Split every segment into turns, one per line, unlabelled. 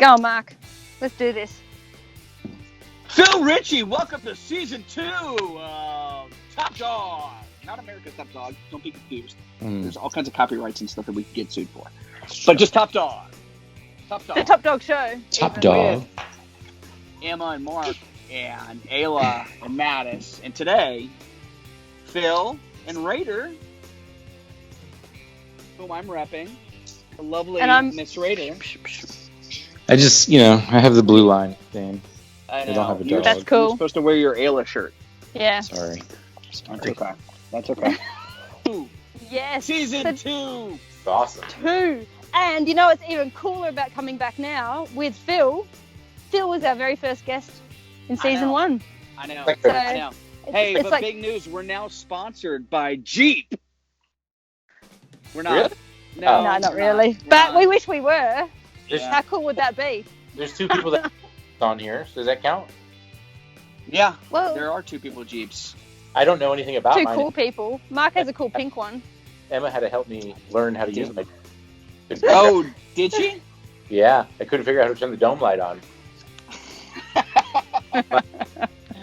Go on, Mark. Let's do this.
Phil Ritchey, welcome to season 2 of Top Dog. Not America's Top Dog. Don't be confused. There's all kinds of copyrights and stuff that we can get sued for. But just Top Dog. Top Dog.
The Top Dog Show.
Top Dog.
Emma and Mark and Ayla and Mattis. And today, Phil and Raider, whom I'm repping, the lovely Miss Raider.
I just, I have the blue line thing.
I
don't have a dog.
That's cool.
You're supposed to wear your Ayla shirt.
Yeah.
Sorry.
That's okay.
Yes.
Season 2.
It's awesome.
2. And you know what's even cooler about coming back now with Phil? Phil was our very first guest in season 1.
I know.
So
I know. Hey, but big news. We're now sponsored by Jeep. We're not.
Really?
No, not really. But we wish we were.
Yeah.
How cool would that be?
There's 2 people that on here. So does that count?
Yeah.
Well,
there are 2 people Jeeps.
I don't know anything about
2
mine.
cool people. Mark has a cool pink one.
Emma had to help me learn how to use my...
Oh, did she?
Yeah. I couldn't figure out how to turn the dome light on.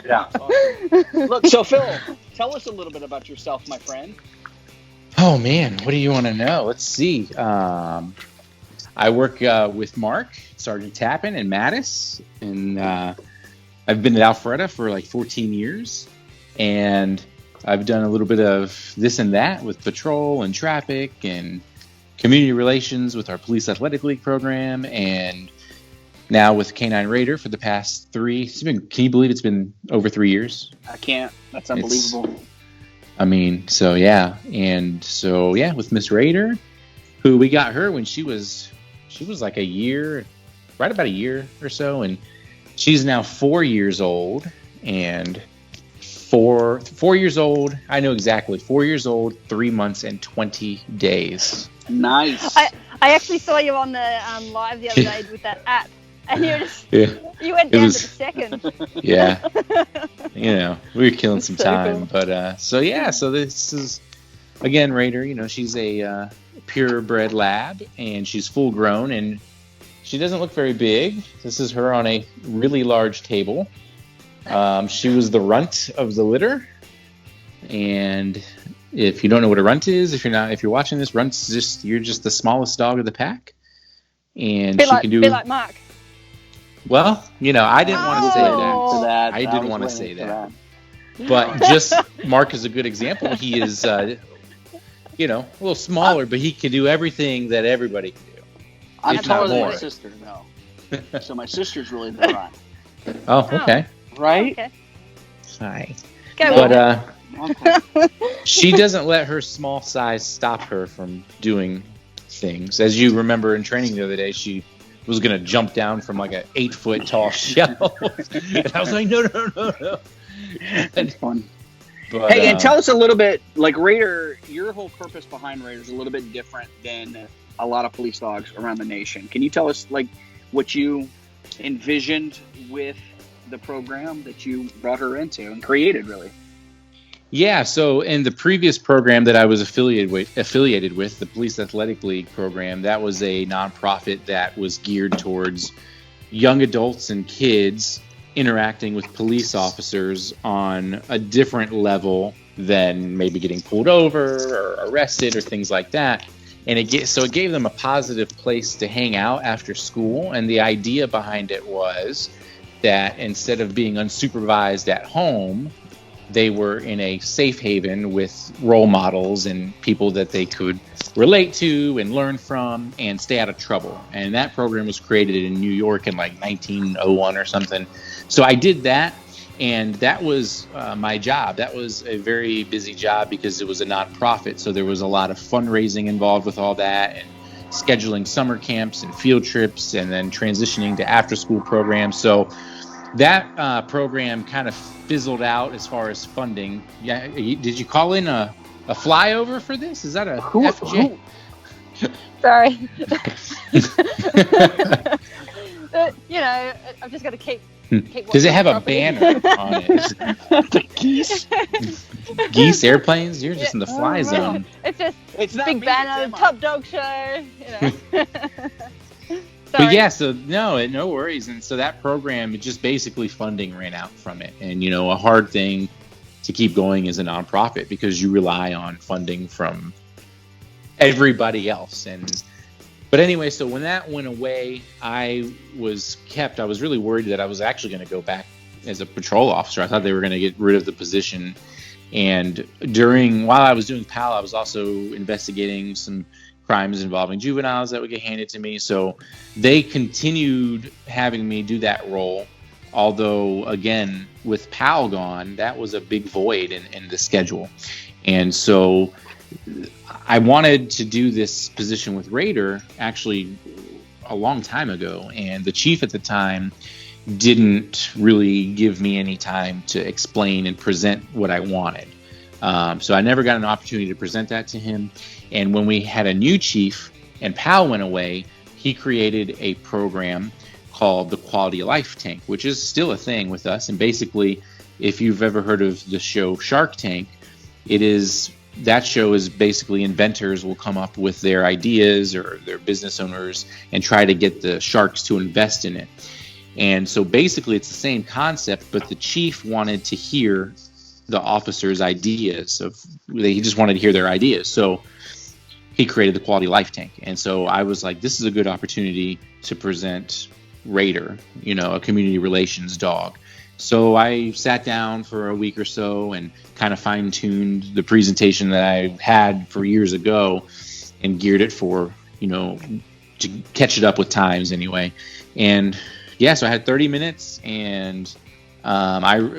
Yeah.
Look, so Phil, tell us a little bit about yourself, my friend.
Oh, man. What do you want to know? Let's see. I work with Mark, Sergeant Tappan, and Mattis. And I've been at Alpharetta for like 14 years. And I've done a little bit of this and that with patrol and traffic and community relations with our Police Athletic League program. And now with K9 Raider for the past 3. Can you believe it's been over 3 years?
I can't. That's unbelievable.
So yeah. And so, yeah, with Miss Raider, who we got her when she was like a year, right about a year or so. And she's now 4 years old. And 4 years old, I know exactly, 4 years old, 3 months and 20 days.
Nice.
I actually saw you on the live the other day with that app. And you went down to the second.
Yeah. We were killing some
so
time.
Cool.
But, so this is, again, Raider, she's a purebred lab, and she's full grown, and she doesn't look very big. This is her on a really large table. She was the runt of the litter. And if you don't know what a runt is, if you're watching this, you're just the smallest dog of the pack. And she can do...
Be like Mark.
Well, I didn't want to say that. I didn't want to say that. But just Mark is a good example. He is, a little smaller, but he can do everything that everybody can do.
I'm taller than my sister, though. So my sister's really the runt.
Oh, okay.
Right?
Okay.
Hi.
But
she doesn't let her small size stop her from doing things. As you remember in training the other day, she was going to jump down from like an 8-foot tall shelf. And I was like, no.
That's fun.
But,
hey, and tell us a little bit, like Raider, your whole purpose behind Raider is a little bit different than a lot of police dogs around the nation. Can you tell us, like, what you envisioned with the program that you brought her into and created, really?
Yeah, so in the previous program that I was affiliated with, the Police Athletic League program, that was a nonprofit that was geared towards young adults and kids interacting with police officers on a different level than maybe getting pulled over or arrested or things like that. And it gave them a positive place to hang out after school. And the idea behind it was that instead of being unsupervised at home, they were in a safe haven with role models and people that they could relate to and learn from and stay out of trouble. And that program was created in New York in like 1901 or something. So I did that, and that was my job. That was a very busy job because it was a nonprofit. So there was a lot of fundraising involved with all that, and scheduling summer camps and field trips, and then transitioning to after-school programs. So that program kind of fizzled out as far as funding. Yeah, did you call in a flyover for this? Is that a FJ?
Sorry. I've just got to keep
Does it have a banner on it?
The geese
airplanes? You're just in the fly zone.
It's just
It's not
big
me,
banner,
it's Emma.
Top Dog Show.
But yeah, so no worries. And so that program, it just basically funding ran out from it. And, a hard thing to keep going as a nonprofit because you rely on funding from everybody else. But anyway, so when that went away, I was really worried that I was actually going to go back as a patrol officer. I thought they were going to get rid of the position. And while I was doing PAL, I was also investigating some crimes involving juveniles that would get handed to me. So they continued having me do that role. Although, again, with PAL gone, that was a big void in the schedule. And so I wanted to do this position with Raider actually a long time ago. And the chief at the time didn't really give me any time to explain and present what I wanted. So I never got an opportunity to present that to him. And when we had a new chief and PAL went away, he created a program called the Quality of Life Tank, which is still a thing with us. And basically, if you've ever heard of the show Shark Tank, that show is basically inventors will come up with their ideas or their business owners and try to get the sharks to invest in it. And so basically it's the same concept, but the chief wanted to hear the officers' ideas. He just wanted to hear their ideas. So he created the Quality Life Tank. And so I was like, this is a good opportunity to present Raider, a community relations dog. So I sat down for a week or so and kind of fine-tuned the presentation that I had for years ago and geared it for, to catch it up with times anyway. And yeah, so I had 30 minutes and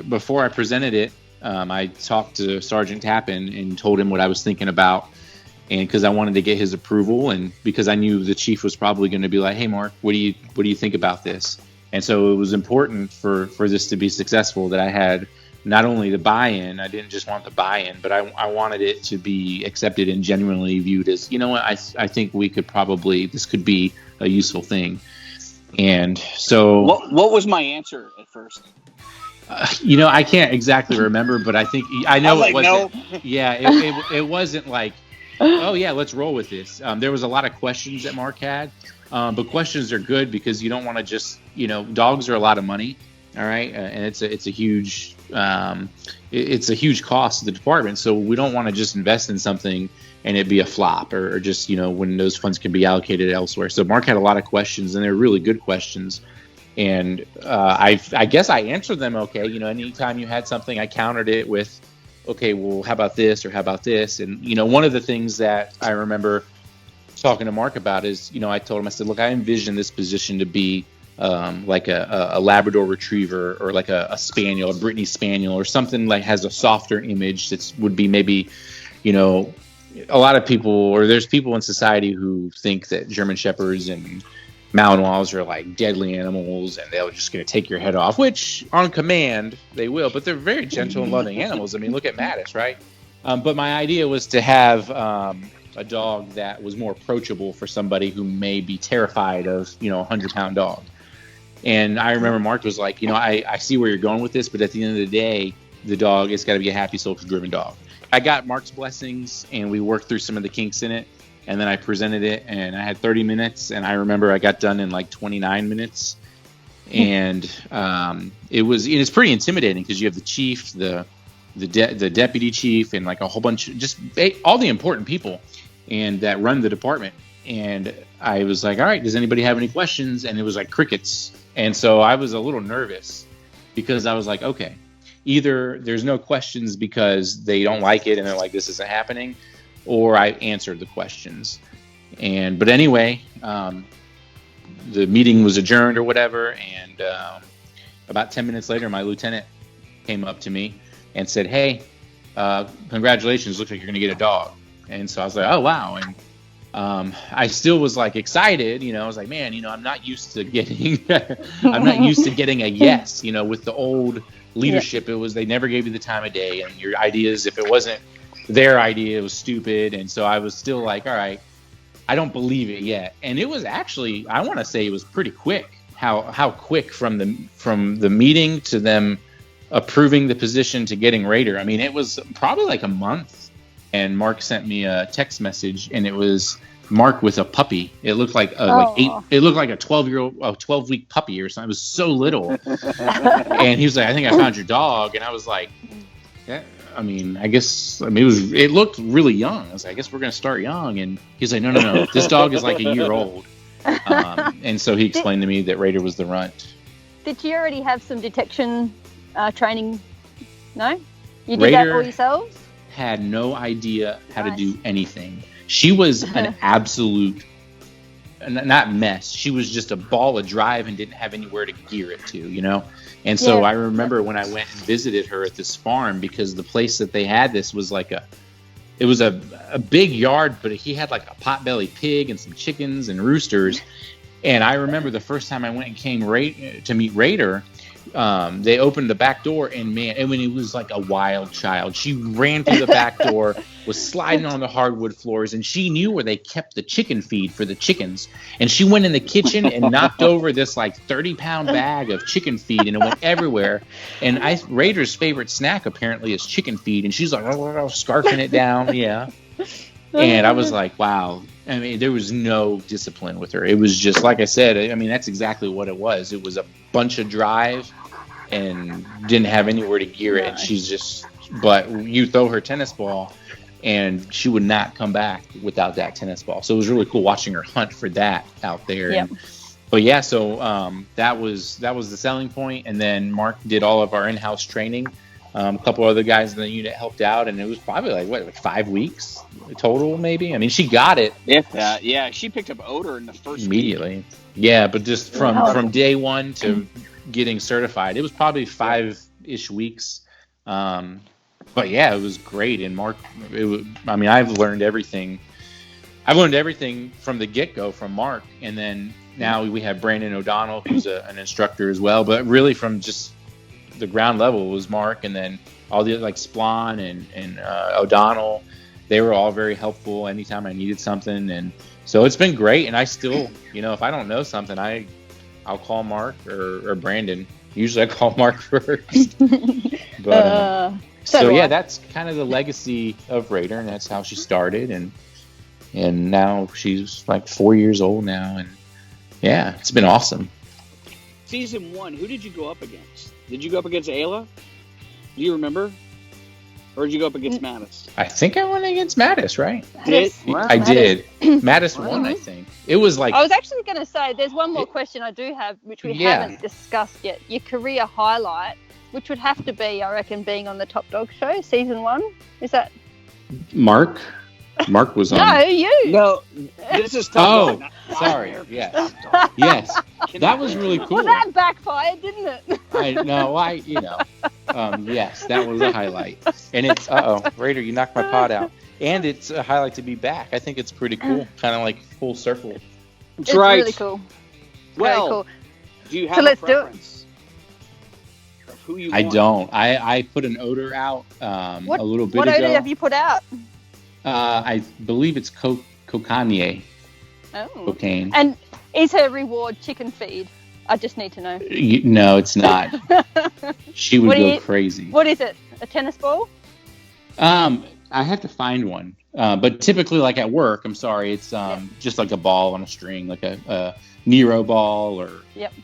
before I presented it, I talked to Sergeant Tappan and told him what I was thinking about. And because I wanted to get his approval and because I knew the chief was probably going to be like, hey, Mark, what do you think about this? And so it was important for this to be successful that I had not only the buy-in, I didn't just want the buy-in, but I wanted it to be accepted and genuinely viewed as, I think this could be a useful thing. And so...
What was my answer at first?
I can't exactly remember, but I think... I know it wasn't...
No.
Yeah, it wasn't like, oh yeah, let's roll with this. There was a lot of questions that Mark had. But questions are good because you don't want to just, dogs are a lot of money, all right, and it's a huge cost to the department. So we don't want to just invest in something and it be a flop or just when those funds can be allocated elsewhere. So Mark had a lot of questions and they're really good questions, and I guess I answered them okay. Anytime you had something, I countered it with, okay, well, how about this or how about this? And one of the things that I remember talking to Mark about is, I told him, I said, look, I envision this position to be like a Labrador Retriever or like a Spaniel, a Brittany Spaniel, or something like has a softer image that would be maybe, a lot of people, or there's people in society who think that German Shepherds and Malinois are like deadly animals and they're just going to take your head off, which on command they will, but they're very gentle and loving animals. I mean, look at Mattis, right? But my idea was to have a dog that was more approachable for somebody who may be terrified of, a 100-pound dog. And I remember Mark was like, I see where you're going with this, but at the end of the day, the dog, it's got to be a happy, social-driven dog. I got Mark's blessings, and we worked through some of the kinks in it, and then I presented it, and I had 30 minutes, and I remember I got done in like 29 minutes. And it's pretty intimidating because you have the chief, the deputy chief, and like a whole bunch of just all the important people and that run the department. And I was like, all right, does anybody have any questions? And it was like crickets. And so I was a little nervous because I was like, okay, either there's no questions because they don't like it and they're like, this isn't happening, or I answered the questions. But anyway, the meeting was adjourned or whatever. And about 10 minutes later, my lieutenant came up to me and said, hey, congratulations, looks like you're going to get a dog. And so I was like, oh, wow. And I still was like excited, I was like, man, I'm not used to getting, a yes, with the old leadership. It was, they never gave you the time of day, and your ideas, if it wasn't their idea, it was stupid. And so I was still like, all right, I don't believe it yet. And it was actually, I want to say it was pretty quick, how quick from the meeting to them approving the position to getting Raider. I mean, it was probably like a month. And Mark sent me a text message, and it was Mark with a puppy. It looked like it looked like a 12-week puppy or something. It was so little. And he was like, I think I found your dog. And I was like, yeah, it looked really young. I was like, I guess we're going to start young. And he's like, no. This dog is like a year old. And so he explained to me that Raider was the runt.
Did you already have some detection training? No? You did that all yourselves?
Had no idea how to do anything. She was an absolute, not mess. She was just a ball of drive and didn't have anywhere to gear it to, you know? And so I remember when I went and visited her at this farm, because the place that they had this was like it was a big yard, but he had like a potbelly pig and some chickens and roosters. And I remember the first time I went and came to meet Raider, they opened the back door, and man, and when it was like a wild child, she ran through the back door, was sliding on the hardwood floors, and she knew where they kept the chicken feed for the chickens. And she went in the kitchen and knocked over this like 30-pound bag of chicken feed, and it went everywhere. And Raider's favorite snack apparently is chicken feed, and she's like, scarfing it down, yeah. And I was like, wow. I mean, there was no discipline with her. It was just, like I said, I mean, that's exactly what it was. It was a bunch of drive and didn't have anywhere to gear it. And but you throw her tennis ball and she would not come back without that tennis ball. So it was really cool watching her hunt for that out there.
Yep.
So that was the selling point. And then Mark did all of our in-house training. A couple other guys in the unit helped out, and it was probably like 5 weeks total, maybe. I mean, she got it.
Yeah, she picked up odor in the first
immediately.
week.
Yeah, but just from day one to getting certified, it was probably 5-ish weeks. But yeah, it was great. And Mark, I've learned everything. I've learned everything from the get-go from Mark, and then now we have Brandon O'Donnell, who's an instructor as well. But really, from just the ground level was Mark, and then all the like Splon and O'Donnell, they were all very helpful anytime I needed something. And so it's been great. And I still, if I don't know something, I'll call Mark or Brandon. Usually I call Mark first. But yeah, that's kind of the legacy of Raider, and that's how she started. And now she's like 4 years old now, and yeah, it's been awesome.
Season 1, who did you go up against? Did you go up against Ayla? Do you remember? Or did you go up against Mattis?
I think I went against Mattis, right?
I
did. Mattis won, I think. It was like...
I was actually going to say, there's one more question I do have, which we haven't discussed yet. Your career highlight, which would have to be, I reckon, being on the Top Dog Show, Season 1. Is that...
Mark was on.
No, you.
No, this is Top Dog.
Sorry. Yes. Yes. That was really cool.
Well, that backfired, didn't it?
Yes, that was a highlight. And it's, Raider, you knocked my pot out. And it's a highlight to be back. I think it's pretty cool. Kind of like full circle.
It's really cool.
Well,
very cool.
Do you have a preference of who you want?
I don't. I put an odor out a little bit ago.
What odor have you put out?
I believe it's cocaine.
Oh.
Cocaine.
And is her reward chicken feed? I just need to know.
No, it's not. She would go crazy.
What is it? A tennis ball?
I have to find one. But typically, like at work, it's just like a ball on a string, like a Nero ball or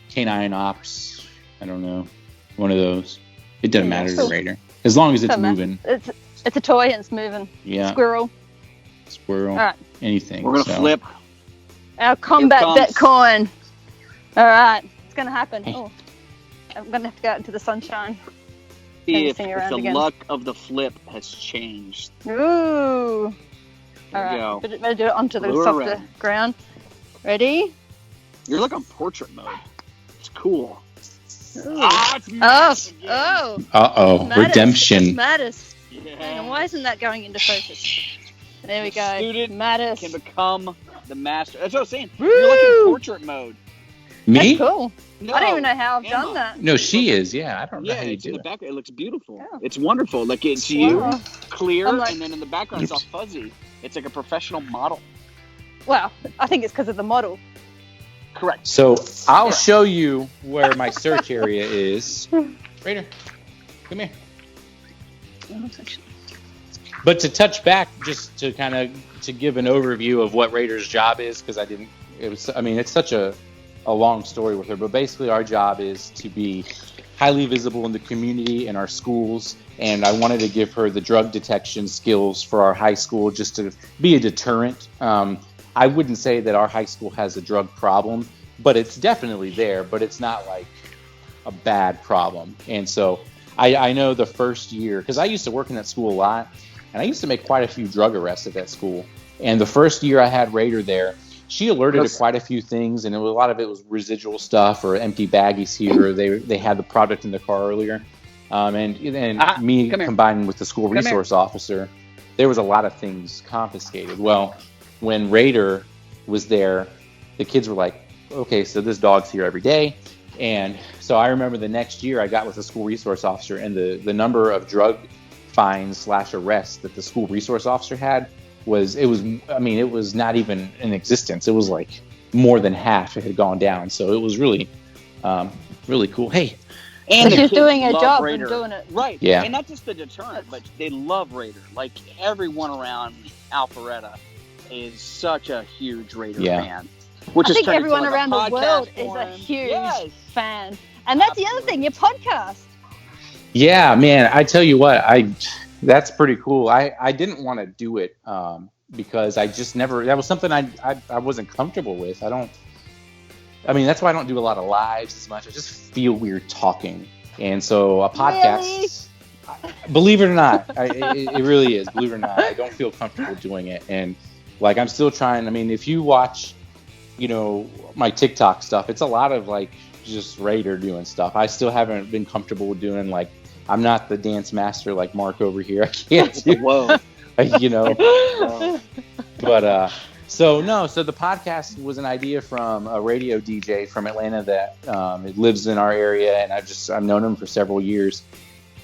K9 Ops. I don't know. One of those. It doesn't matter to Raider. As long as it's moving.
It's a toy and it's moving.
Yeah.
Squirrel.
All right. Anything.
We're going to flip.
Our Combatbet coin. All right. It's going to happen. Oh, I'm going to have to go out into the sunshine.
See if the luck of the flip has changed.
Ooh. All right. Better do it onto the softer ground. Ready?
You're like on portrait mode. It's cool.
It's Mattis again.
Uh-oh. Redemption.
Mattis. Yeah. Hang on, why isn't that going into focus? There we go.
Student
Mattis
can become the master. That's what I was saying.
Woo!
You're like in portrait mode.
Me?
That's cool.
No,
I don't even know how I've done that.
No, she is. Yeah, I don't know how you do
in the
it.
back. It looks beautiful.
Yeah.
It's wonderful. Like it's you, clear, and then in the background it's all fuzzy. It's like a professional model.
Well, I think it's because of the model.
Correct.
So I'll show you where my search area is. Raider, come here. But to touch back, just to kind of to give an overview of what Raider's job is, because it's such a long story with her, but basically our job is to be highly visible in the community and our schools, and I wanted to give her the drug detection skills for our high school just to be a deterrent. I wouldn't say that our high school has a drug problem, but it's definitely there, but it's not like a bad problem. And so I know the first year, because I used to work in that school a lot, and I used to make quite a few drug arrests at that school. And the first year I had Raider there, she alerted to quite a few things, and a lot of it was residual stuff or empty baggies here. They had the product in the car earlier. Me combining with the school resource officer, there was a lot of things confiscated. Well, when Raider was there, the kids were like, okay, so this dog's here every day. And so I remember the next year I got with the school resource officer, and the number of drug fines / arrests that the school resource officer had was not even in existence. It was like more than half it had gone down. So it was really, really cool. Hey.
And she's doing a job and doing it.
Right.
Yeah.
And not just the deterrent, but they love Raider. Like everyone around Alpharetta is such a huge Raider fan.
I think everyone around the world is a huge fan. And that's the other thing, your podcast.
Yeah, man, I tell you what, that's pretty cool. I didn't want to do it because I just never, that was something I wasn't comfortable with. That's why I don't do a lot of lives as much. I just feel weird talking. And so a podcast, believe it or not, it really is, believe it or not, I don't feel comfortable doing it. And like, I'm still trying, if you watch, my TikTok stuff, it's a lot of like just Raider doing stuff. I still haven't been comfortable doing like, I'm not the dance master like Mark over here. I can't do,
whoa,
But so the podcast was an idea from a radio DJ from Atlanta that it lives in our area, and I've known him for several years.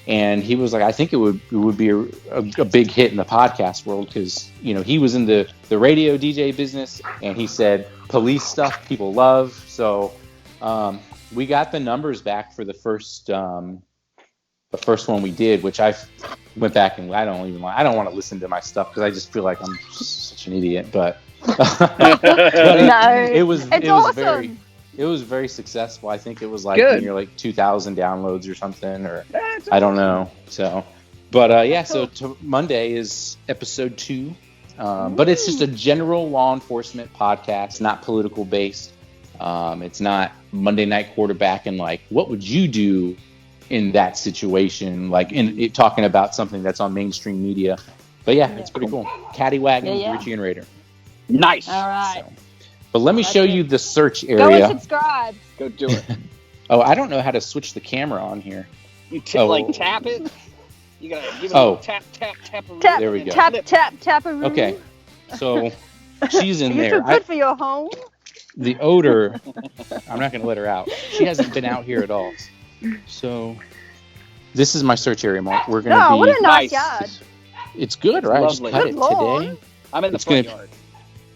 And he was like, I think it would be a big hit in the podcast world because, he was in the radio DJ business, and he said police stuff people love. So we got the numbers back for the first one we did, which I went back and I don't want to listen to my stuff because I just feel like I'm such an idiot. But, it was awesome. It was very successful. I think it was like near like 2,000 downloads or something, or I don't know. So, but so Monday is episode 2. But it's just a general law enforcement podcast, not political based. It's not Monday Night Quarterback and like, what would you do in that situation? Like talking about something that's on mainstream media. But it's pretty cool. Cattywagon, Ritchey and Raider.
Nice.
All right.
So, but let me show you the search area.
Go and subscribe.
Go do it.
Oh, I don't know how to switch the camera on here.
You tap it. You gotta give it a little tap.
There we go.
Tap.
Okay, so she's in there.
You're too good for your home.
The odor. I'm not gonna let her out. She hasn't been out here at all. So this is my search area, Mark. We're gonna be.
What a nice yard.
It's good, right? I just cut it today.
I'm in the front yard.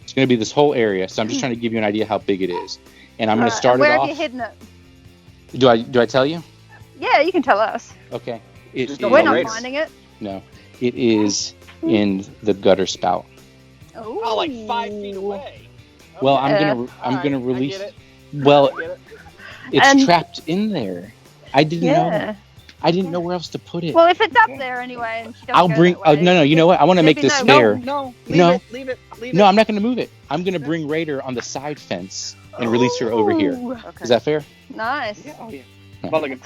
It's going to be this whole area, so I'm just trying to give you an idea how big it is. And I'm going to start it off.
Where have you hidden it?
Do I tell you?
Yeah, you can tell us.
Okay.
We're not finding it.
No, it is in the gutter spout.
Oh, like 5 feet away. Okay.
Well, I'm gonna release.
I get it.
Well, it's trapped in there. I didn't know. I didn't know where else to put it.
Well, if it's up there anyway, and she doesn't
I'll bring. No. You know what? I want to make this fair.
No. Leave it.
No, I'm not going to move it. I'm going to bring Raider on the side fence and release her over here.
Okay.
Is that fair?
Nice.
Yeah. Oh yeah.
Mulligan.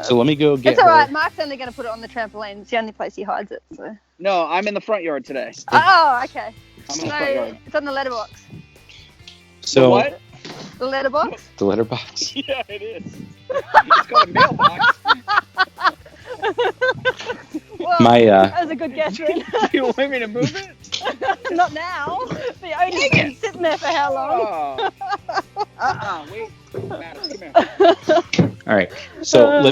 So let me go get.
It's all right. Mark's only going to put it on the trampoline. It's the only place he hides it. So.
No, I'm in the front yard today.
Oh, okay.
I'm in the front yard.
It's on the letterbox.
So
the what?
The letterbox?
The letterbox.
Yeah, it is. It's called a mailbox.
Well, that was a good guess, Rin.
You want me to move it?
Not now. The owner's been sitting there for how long?
Wait. Mattis, come here.
All right. So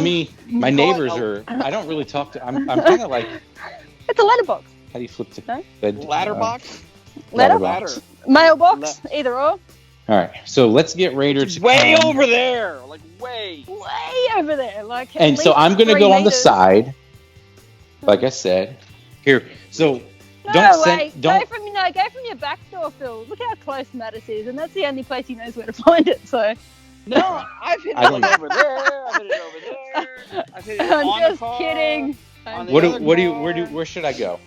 my neighbors are, I don't really talk to, I'm kind of like.
It's a letterbox.
How do you flip
No?
the
Ladder box?
Ladder? Mailbox? Either or.
All right, so let's get Raider to
way over there, like way
over there, like.
And so I'm gonna go on the side, like I said. Here, So
No,
don't
wait.
send. Don't.
Go from your back door, Phil. Look how close Mattis is, and that's the only place he knows where to find it. So.
No, I've hit it like over there. I've hit it over there. I've hit it
I'm
on
just
the car.
kidding.
Where should I go?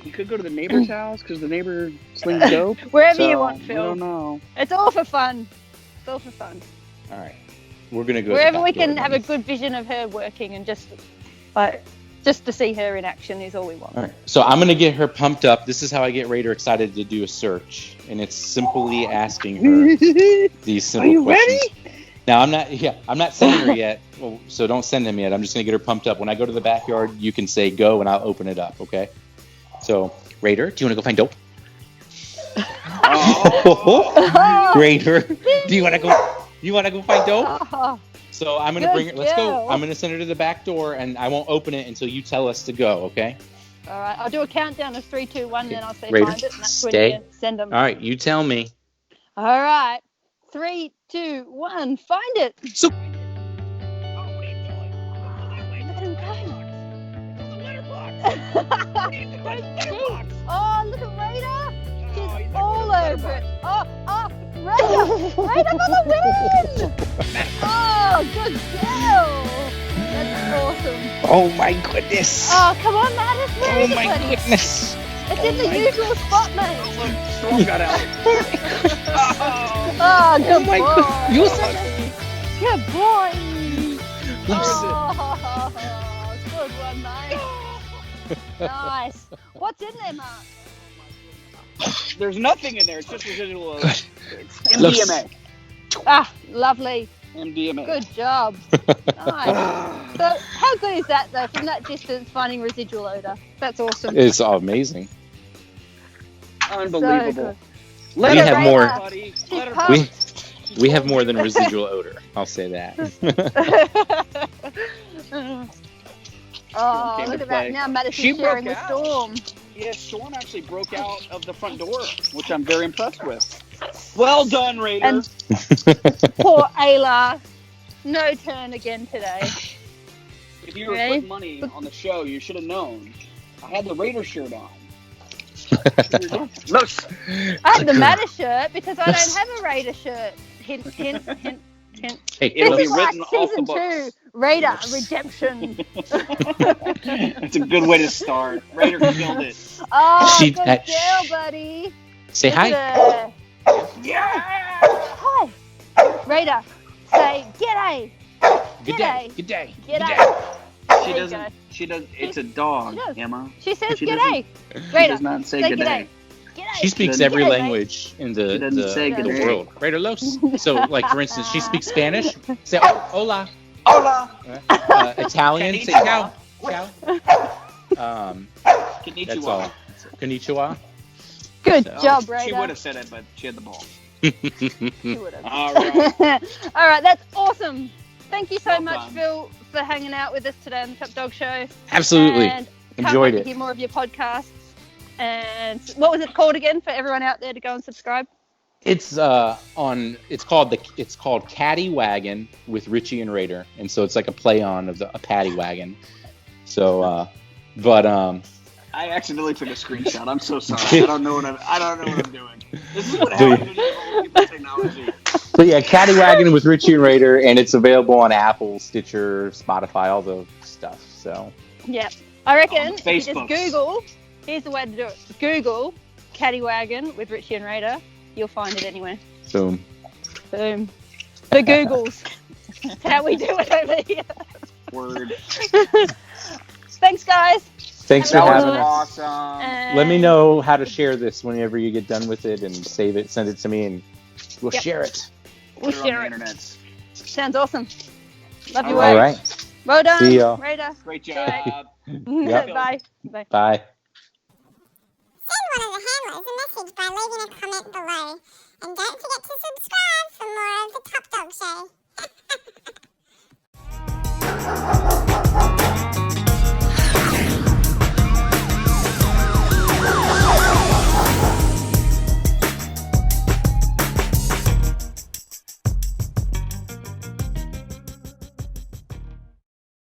You could go to the neighbor's house because the neighbor slings dope.
Wherever you want, Phil.
I don't know.
It's all for fun. It's all for fun.
All right, we're gonna go
wherever we can have a good vision of her working, and just to see her in action is all we want.
All right, so I'm gonna get her pumped up. This is how I get Raider excited to do a search, and it's simply asking her these simple questions. Ready? Now I'm not sending her yet, so don't send him yet. I'm just gonna get her pumped up. When I go to the backyard, you can say go, and I'll open it up. Okay? So Raider, do you want to go find dope? Raider, do you want to go? You want to go find dope? So I'm gonna bring her. Let's go. I'm gonna send her to the back door, and I won't open it until you tell us to go. Okay?
All right. I'll do a countdown of 3, 2, 1, then I'll say
Raider,
find it, and that's
stay.
when you send them.
All right, you tell me.
All right. 3, 2, 1. Find it.
So.
Oh, look at Raider. She's all over it. Oh, Raider for the win. Oh, good girl. That's awesome.
Oh my goodness.
Oh, come on, Mattis. Where is it, buddy?
Goodness.
It's in the usual spot, mate.
Storm got out.
Oh, good boy.
God. You said
good boy.
Oh,
good one, mate. Nice. What's in there, Mark?
There's nothing in there. It's just residual. It's MDMA.
Ah, lovely.
MDMA.
Good job. Nice. So, how good is that, though, from that distance, finding residual odor? That's awesome.
It's amazing.
Unbelievable.
So
We have more.
Buddy.
We have more than residual odor. I'll say that.
Oh, look at that. Now Mattis is sharing the storm.
Yeah, Storm actually broke out of the front door, which I'm very impressed with. Well done, Raider.
And poor Ayla. No turn again today.
If you were putting money on the show, you should have known. I had the Raider shirt on. Look.
I had the Mattis shirt because I don't have a Raider shirt. Hint, hint, hint, hint.
Hey, it'll
this
be
is like
written off
season
the
2, Raider Redemption.
It's a good way to start. Raider killed it.
Oh, good girl, buddy.
Say hi.
Yeah.
Hi. Raider, say g'day.
Good day. Good day.
G'day.
She does. It's a dog, Emma.
She says
She
g'day.
She
Raider,
does not say
say
g'day.
She speaks every
G'day,
language in the
g'day.
world. Raider Los. So, like, for instance, she speaks Spanish. Say hola.
Hola.
Italian. Say ciao. Ciao.
Konnichiwa.
That's all. Konnichiwa.
Good job, Raider.
She would have said it, but she had the ball.
She would have.
All right.
All right, that's awesome. Thank you so
Well
much,
done.
Phil, for hanging out with us today on the Top Dog Show.
Absolutely.
And
Enjoyed
can't wait
it.
to hear more of your podcasts. And what was it called again for everyone out there to go and subscribe?
It's it's called Caddy Wagon with Ritchey and Raider, and so it's like a play on of a paddy wagon. So,
I accidentally took a screenshot. I'm so sorry. I don't know what I'm doing. This is what happens when you have people technology.
But yeah, Caddy Wagon with Ritchey and Raider, and it's available on Apple, Stitcher, Spotify, all the stuff. So.
Yeah, I reckon if you just
Facebook.
Google. Here's the way to do it. Google Caddy Wagon with Ritchey and Raider. You'll find it anywhere.
Boom.
Boom. The Googles. That's how we do it over here.
Word.
Thanks, guys.
Thanks for
That was
having us.
awesome.
And
Let me know how to share this whenever you get done with it, and save it, send it to me, and we'll share it.
We'll
Put it
share
on
it.
the internet.
Sounds awesome. Love you,
All
Wade.
right.
Well done,
See y'all.
Raider.
Great job.
Yep.
Bye. Bye.
Bye.
Send one of the handlers a message by leaving a comment below. And don't forget to subscribe for more of the Top Dog Show.